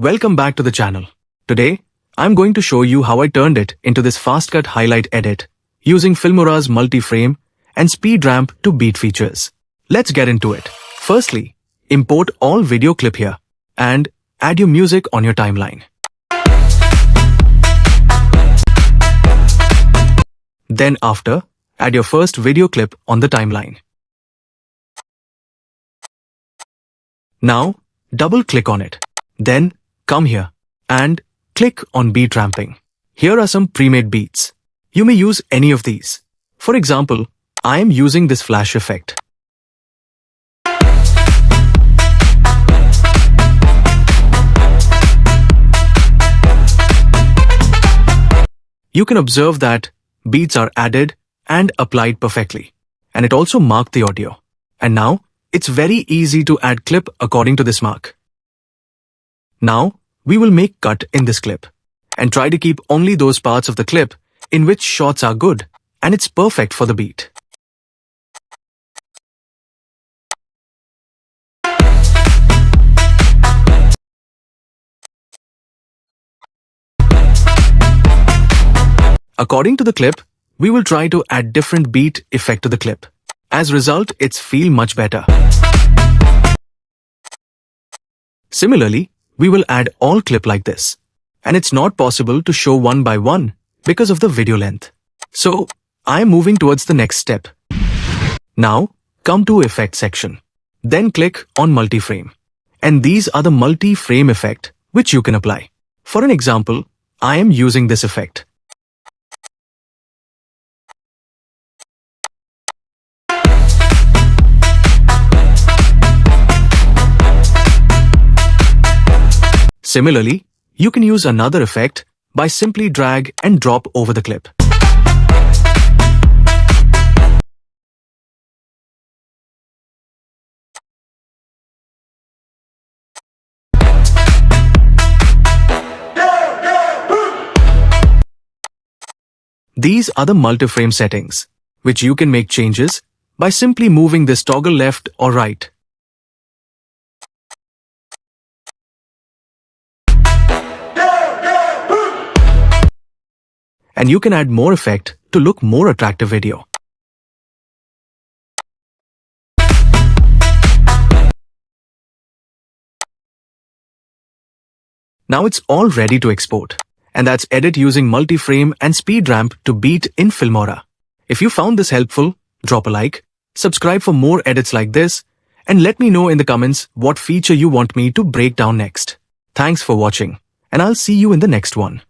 Welcome back to the channel. Today, I'm going to show you how I turned it into this fast-cut highlight edit using Filmora's multi-frame and speed ramp to beat features. Let's get into it. Firstly, import all video clip here and add your music on your timeline. Then after, add your first video clip on the timeline. Now, double-click on it. Then, come here and click on beat ramping. Here are some pre-made beats. You may use any of these. For example, I am using this flash effect. You can observe that beats are added and applied perfectly. And it also marked the audio. And now, it's very easy to add clip according to this mark. Now, we will make cut in this clip and try to keep only those parts of the clip in which shots are good and it's perfect for the beat. According to the clip, we will try to add different beat effect to the clip. As a result, it's feel much better. Similarly, we will add all clip like this. And it's not possible to show one by one because of the video length. So, I am moving towards the next step. Now, come to Effect section. Then click on Multi-Frame. And these are the multi-frame effect which you can apply. For an example, I am using this effect. Similarly, you can use another effect by simply drag and drop over the clip. These are the multi-frame settings, which you can make changes by simply moving this toggle left or right. And you can add more effect to look more attractive video. Now it's all ready to export. And that's edit using multi-frame and speed ramp to beat in Filmora. If you found this helpful, drop a like, subscribe for more edits like this, and let me know in the comments what feature you want me to break down next. Thanks for watching, and I'll see you in the next one.